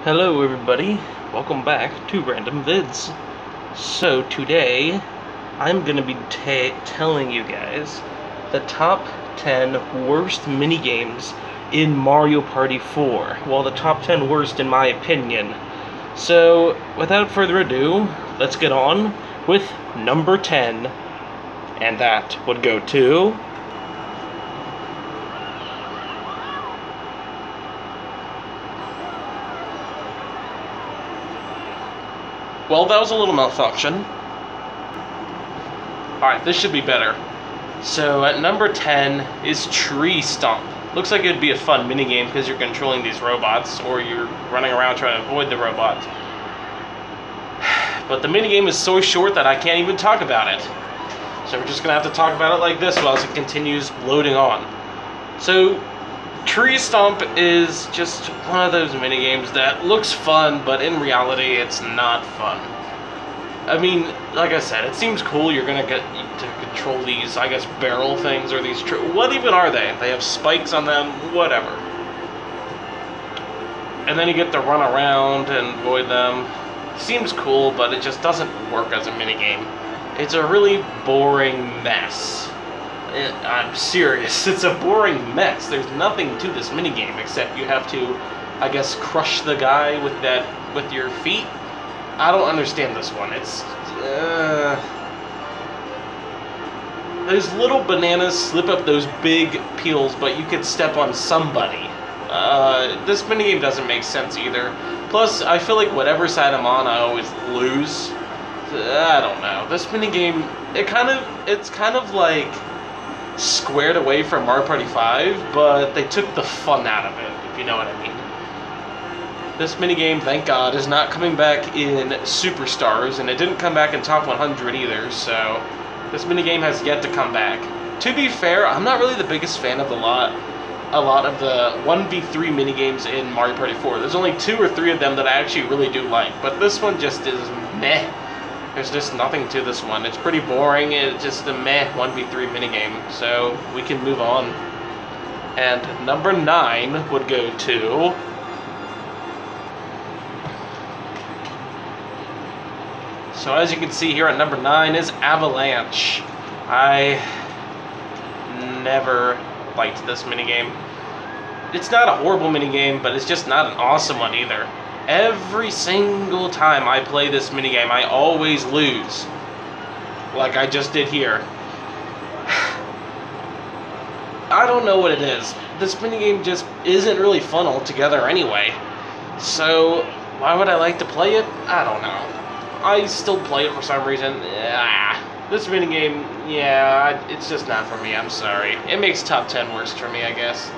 Hello everybody, welcome back to Random Vids. So today, I'm going to be telling you guys the top 10 worst minigames in Mario Party 4. Well, the top 10 worst in my opinion. So, without further ado, let's get on with number 10. And that would go to... Well, that was a little malfunction. Alright, this should be better. So, at number 10 is Tree Stump. Looks like it'd be a fun minigame because you're controlling these robots, or you're running around trying to avoid the robots. But the minigame is so short that I can't even talk about it. So we're just going to have to talk about it like this while it continues loading on. So, Tree Stump is just one of those minigames that looks fun, but in reality, it's not fun. I mean, like I said, it seems cool. You're gonna get to control these, I guess, barrel things, or these... what even are they? They have spikes on them, whatever. And then you get to run around and avoid them. Seems cool, but it just doesn't work as a minigame. It's a really boring mess. I'm serious, it's a boring mess. There's nothing to this minigame except you have to, I guess, crush the guy with your feet. I don't understand this one. It's those little bananas slip up those big peels, but you could step on somebody. This minigame doesn't make sense either. Plus, I feel like whatever side I'm on, I always lose. I don't know. This minigame, it's kind of like squared away from Mario Party 5, but they took the fun out of it, if you know what I mean. This minigame, thank God, is not coming back in Superstars, and it didn't come back in Top 100 either, so this minigame has yet to come back. To be fair, I'm not really the biggest fan of a lot of the 1v3 minigames in Mario Party 4. There's only 2 or 3 of them that I actually really do like, but this one just is meh. There's just nothing to this one. It's pretty boring. It's just a meh 1v3 minigame. So we can move on. And number 9 would go to... So as you can see here at number 9 is Avalanche. I never liked this minigame. It's not a horrible minigame, but it's just not an awesome one either. Every single time I play this minigame, I always lose. Like I just did here. I don't know what it is. This minigame just isn't really fun altogether anyway. So, why would I like to play it? I don't know. I still play it for some reason. This minigame, yeah, it's just not for me, I'm sorry. It makes top 10 worst for me, I guess.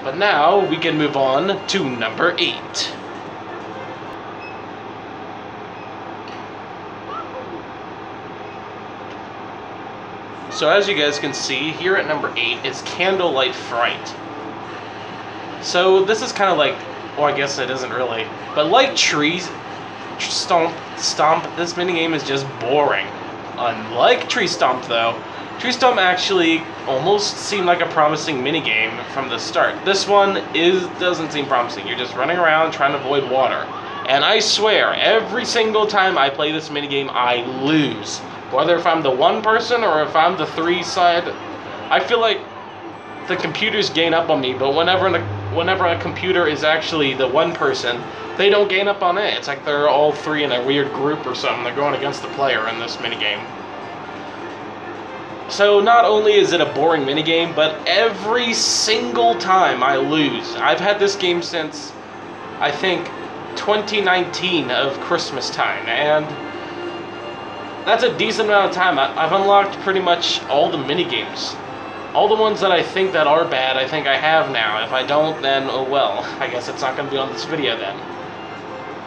But now, we can move on to number 8. So as you guys can see, here at number 8 is Candlelight Fright. So this is kind of like, well, I guess it isn't really, but like Tree Stomp, this minigame is just boring. Unlike Tree Stomp though, Tree Stomp actually almost seemed like a promising minigame from the start. This one doesn't seem promising. You're just running around trying to avoid water. And I swear, every single time I play this minigame, I lose. Whether if I'm the one person or if I'm the 3 side, I feel like the computers gain up on me, but whenever a computer is actually the one person, they don't gain up on it. It's like they're all 3 in a weird group or something. They're going against the player in this minigame. So not only is it a boring minigame, but every single time I lose. I've had this game since, I think, 2019 of Christmas time, and that's a decent amount of time. I've unlocked pretty much all the minigames. All the ones that I think that are bad, I think I have now. If I don't, then oh well. I guess it's not going to be on this video then.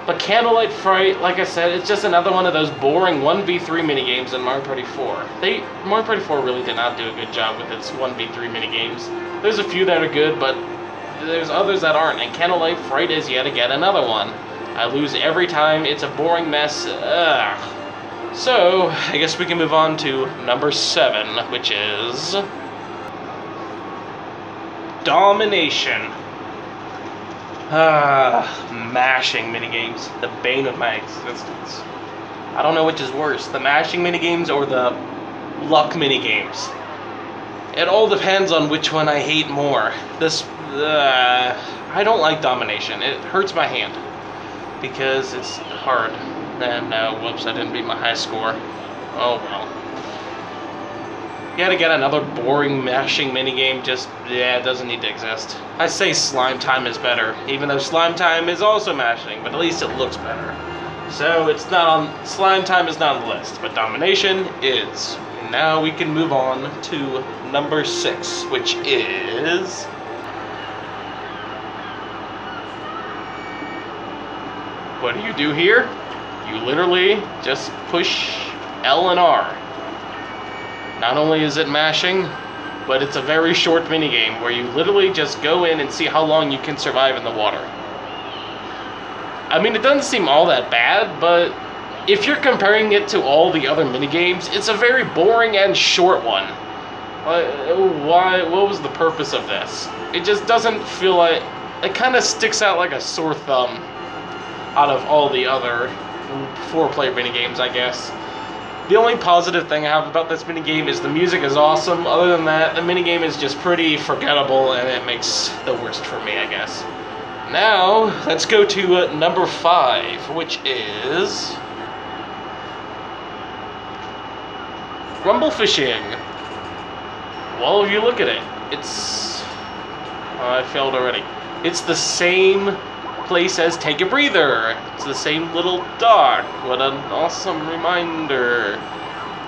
But Candlelight Fright, like I said, it's just another one of those boring 1v3 minigames in Mario Party 4. Mario Party 4 really did not do a good job with its 1v3 minigames. There's a few that are good, but there's others that aren't, and Candlelight Fright is yet again another one. I lose every time. It's a boring mess. Ugh. So, I guess we can move on to number 7, which is Domination. Mashing minigames, the bane of my existence. I don't know which is worse, the mashing minigames or the luck minigames. It all depends on which one I hate more. I don't like domination. It hurts my hand because it's hard. And whoops, I didn't beat my high score. Oh well. You gotta get another boring mashing minigame, it doesn't need to exist. I say slime time is better, even though slime time is also mashing, but at least it looks better. So it's not on, slime time is not on the list, but domination is. And now we can move on to number 6, which is... What do you do here? You literally just push L and R. Not only is it mashing, but it's a very short minigame where you literally just go in and see how long you can survive in the water. I mean, it doesn't seem all that bad, but if you're comparing it to all the other minigames, it's a very boring and short one. Why? What was the purpose of this? It just doesn't feel like... It kind of sticks out like a sore thumb out of all the other 4-player minigames, I guess. The only positive thing I have about this minigame is the music is awesome. Other than that, the minigame is just pretty forgettable, and it makes the worst for me, I guess. Now, let's go to number 5, which is... Rumble Fishing. Well, if you look at it, it's... I failed already. It's the same place as Take a Breather. It's the same little dog. What an awesome reminder.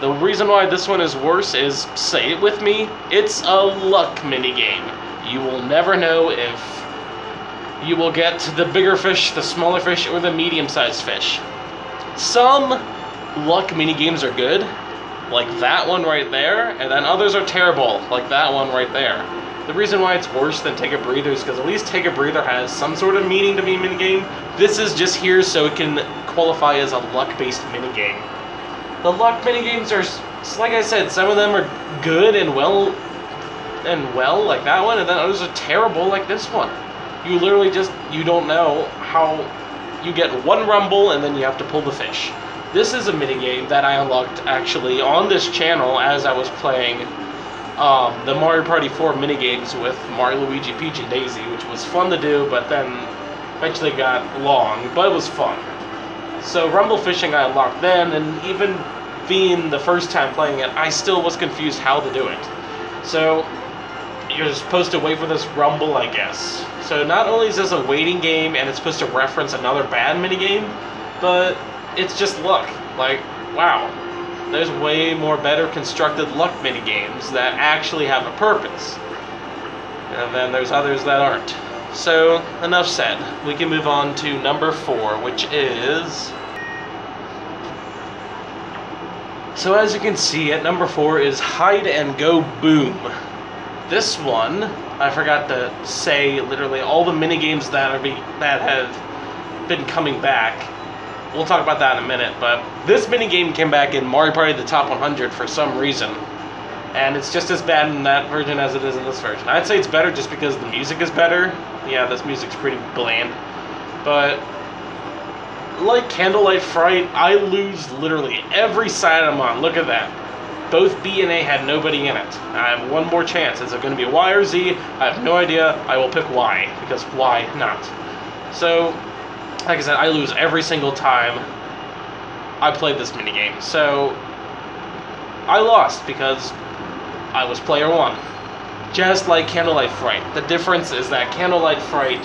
The reason why this one is worse is, say it with me, it's a luck minigame. You will never know if you will get the bigger fish, the smaller fish, or the medium-sized fish. Some luck minigames are good, like that one right there, and then others are terrible, like that one right there. The reason why it's worse than Take a Breather is because at least Take a Breather has some sort of meaning to be a minigame. This is just here so it can qualify as a luck-based minigame. The luck minigames are, like I said, some of them are good and well, like that one, and then others are terrible like this one. You literally just, you don't know how, you get one rumble and then you have to pull the fish. This is a minigame that I unlocked actually on this channel as I was playing the Mario Party 4 minigames with Mario, Luigi, Peach, and Daisy, which was fun to do, but then eventually got long, but it was fun. So Rumble Fishing I unlocked then, and even being the first time playing it, I still was confused how to do it. So you're supposed to wait for this rumble, I guess. So not only is this a waiting game, and it's supposed to reference another bad minigame, but it's just luck. Like, wow. There's way more better constructed luck minigames that actually have a purpose. And then there's others that aren't. So, enough said. We can move on to number 4, which is... So as you can see, at number 4 is Hide and Go Boom. This one, I forgot to say literally all the minigames that have been coming back. We'll talk about that in a minute, but this minigame came back in Mario Party the Top 100 for some reason. And it's just as bad in that version as it is in this version. I'd say it's better just because the music is better. Yeah, this music's pretty bland. But, like Candlelight, Fright, I lose literally every side I'm on. Look at that. Both B and A had nobody in it. I have one more chance. Is it going to be Y or Z? I have no idea. I will pick Y, because why not? So... like I said, I lose every single time I played this minigame. So, I lost because I was player 1. Just like Candlelight Fright. The difference is that Candlelight Fright,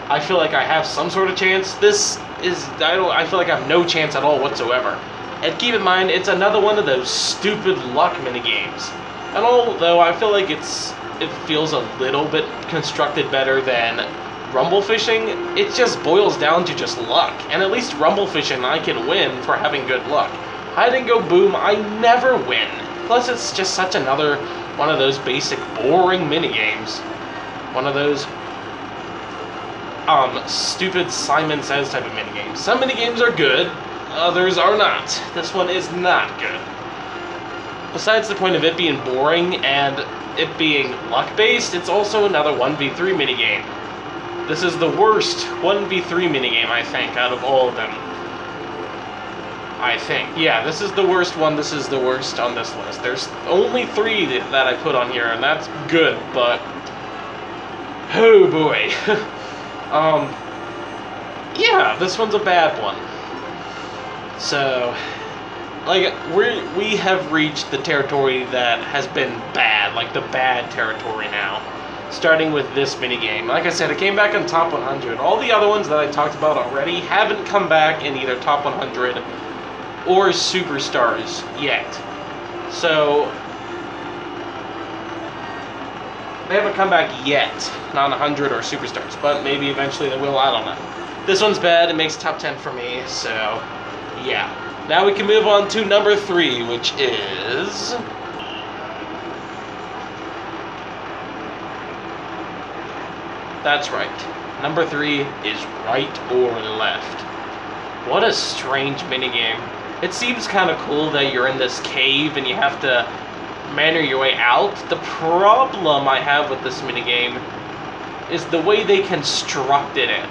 I feel like I have some sort of chance. This is, I feel like I have no chance at all whatsoever. And keep in mind, it's another one of those stupid luck minigames. And although I feel like it feels a little bit constructed better than Rumble Fishing, it just boils down to just luck. And at least Rumble Fishing I can win for having good luck. Hide and Go Boom, I never win. Plus it's just such another one of those basic boring minigames. One of those stupid Simon Says type of minigames. Some minigames are good, others are not. This one is not good. Besides the point of it being boring and it being luck based, it's also another 1v3 minigame. This is the worst 1v3 minigame, I think, out of all of them. I think. Yeah, this is the worst one. This is the worst on this list. There's only 3 that I put on here, and that's good, but... oh boy. Yeah, this one's a bad one. So... like, we have reached the territory that has been bad, like the bad territory now. Starting with this minigame. Like I said, it came back in top 100. All the other ones that I talked about already haven't come back in either top 100 or superstars yet. So, they haven't come back yet, not 100 or superstars, but maybe eventually they will, I don't know. This one's bad, it makes top 10 for me, so yeah. Now we can move on to number 3, which is... that's right. Number 3 is right or left. What a strange minigame. It seems kind of cool that you're in this cave and you have to maneuver your way out. The problem I have with this minigame is the way they constructed it.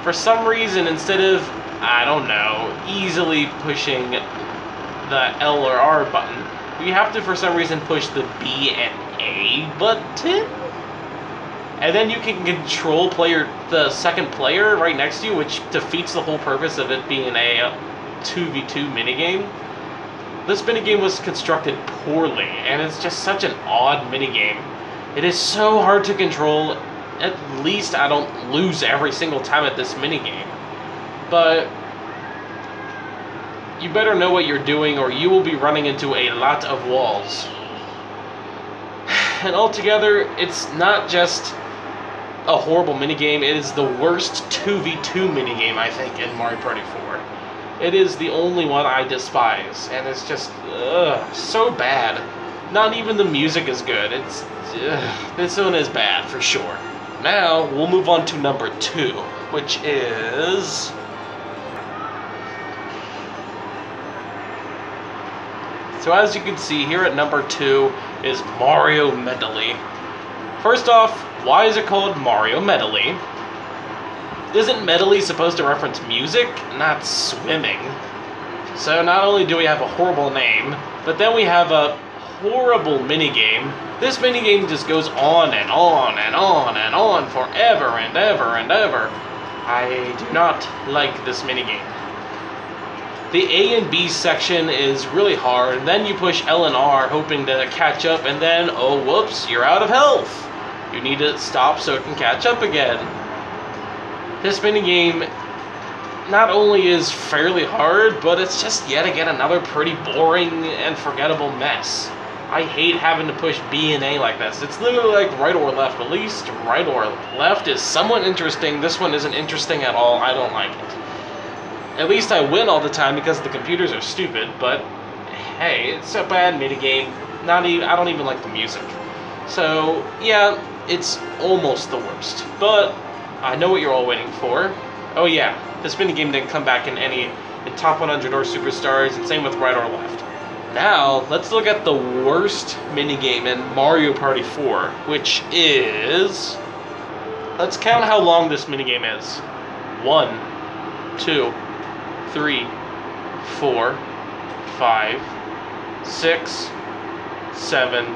For some reason, instead of, I don't know, easily pushing the L or R button, you have to, for some reason, push the B and A button. And then you can control the second player right next to you, which defeats the whole purpose of it being a 2v2 minigame. This minigame was constructed poorly, and it's just such an odd minigame. It is so hard to control. At least I don't lose every single time at this minigame. But you better know what you're doing, or you will be running into a lot of walls. And altogether, it's not just a horrible minigame, it is the worst 2v2 minigame, I think, in Mario Party 4. It is the only one I despise, and it's just, so bad. Not even the music is good. This one is bad, for sure. Now, we'll move on to number 2, which is... so as you can see, here at number 2 is Mario Medley. First off, why is it called Mario Medley? Isn't medley supposed to reference music, not swimming? So not only do we have a horrible name, but then we have a horrible minigame. This minigame just goes on and on and on and on forever and ever and ever. I do not like this minigame. The A and B section is really hard, and then you push L and R hoping to catch up, and then, oh whoops, you're out of health. You need to stop so it can catch up again. This minigame not only is fairly hard, but it's just yet again another pretty boring and forgettable mess. I hate having to push B and A like this. It's literally like right or left. At least right or left is somewhat interesting. This one isn't interesting at all. I don't like it. At least I win all the time because the computers are stupid, but hey, it's a bad minigame. I don't even like the music. So, yeah, it's almost the worst. But I know what you're all waiting for. Oh yeah, this minigame didn't come back in top 100 or superstars, and same with right or left. Now, let's look at the worst minigame in Mario Party 4, which is... let's count how long this minigame is. 1, 2, 3, 4, 5, 6, 7,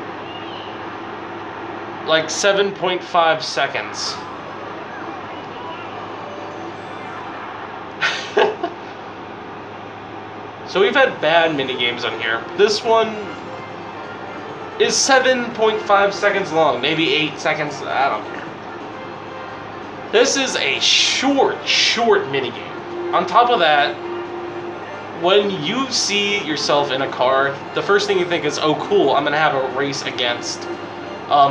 like 7.5 seconds. So we've had bad minigames on here. This one is 7.5 seconds long, maybe 8 seconds, I don't care. This is a short minigame. On top of that, when you see yourself in a car, the first thing you think is, oh cool, I'm gonna have a race against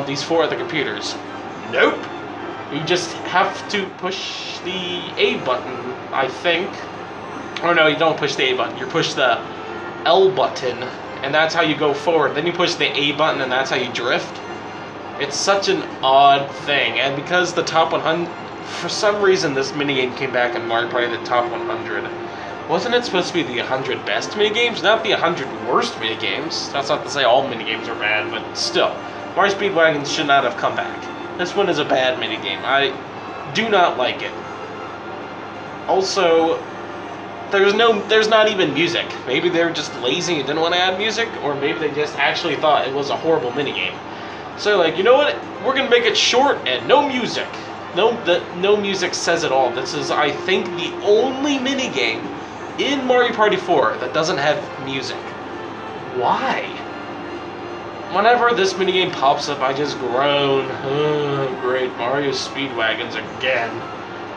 these 4 other computers. Nope. You just have to push the A button, I think. Or no, you don't push the A button. You push the L button, and that's how you go forward. Then you push the A button, and that's how you drift. It's such an odd thing, and because the top 100... for some reason, this minigame came back in Mario Party the top 100. Wasn't it supposed to be the 100 best minigames, not the 100 worst minigames? That's not to say all minigames are bad, but still. Mario Speedwagon should not have come back. This one is a bad minigame. I Do not like it. Also, there's not even music. Maybe they're just lazy and didn't want to add music, or maybe they just actually thought it was a horrible minigame. So like, you know what? We're gonna make it short and no music. No music says it all. This is, I think, the only minigame in Mario Party 4 that doesn't have music. Why? Whenever this minigame pops up, I just groan. Oh, great, Mario Speedwagons again.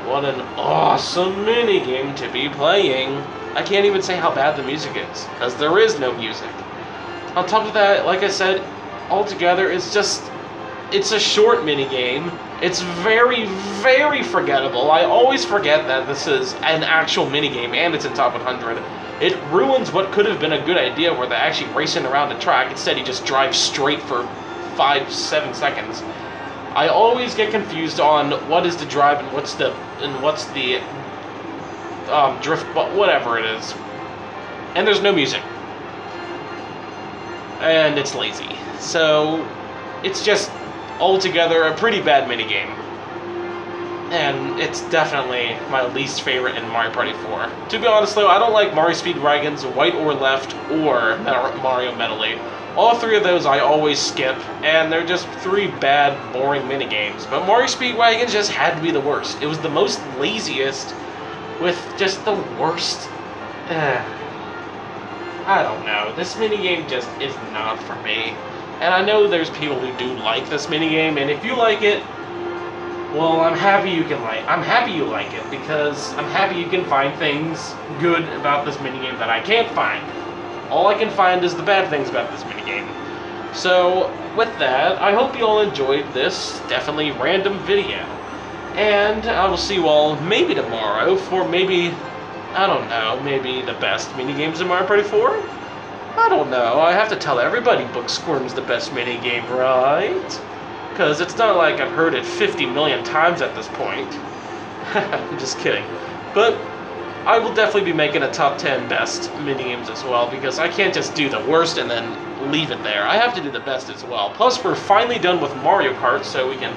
What an awesome minigame to be playing. I can't even say how bad the music is, because there is no music. On top of that, like I said, altogether, it's a short minigame. It's very, very forgettable. I always forget that this is an actual minigame and it's in top 100. It ruins what could have been a good idea where they're actually racing around the track. Instead, he just drives straight for 5-7 seconds. I always get confused on what is the drive and what's the drift, whatever it is. And there's no music. And it's lazy. So, it's just altogether a pretty bad minigame. And it's definitely my least favorite in Mario Party 4. To be honest though, I don't like Mario Speedwagons, White or Left, or Mario Medley. All three of those I always skip, and they're just three bad, boring minigames. But Mario Speedwagons just had to be the worst. It was the most laziest, with just the worst. I don't know. This minigame just is not for me. And I know there's people who do like this minigame, and if you like it, well, I'm happy you like it, because I'm happy you can find things good about this minigame that I can't find. All I can find is the bad things about this minigame. So, with that, I hope you all enjoyed this definitely random video. And I will see you all maybe tomorrow for maybe, I don't know, maybe the best minigames in Mario Party 4? I don't know, I have to tell everybody Book Squirm's the best minigame, right? Because it's not like I've heard it 50 million times at this point. I'm just kidding. But I will definitely be making a top 10 best minigames as well, because I can't just do the worst and then leave it there. I have to do the best as well. Plus, we're finally done with Mario Kart, so we can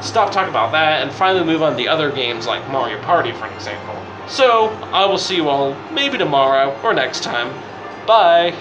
stop talking about that and finally move on to other games like Mario Party, for example. So, I will see you all maybe tomorrow or next time. Bye!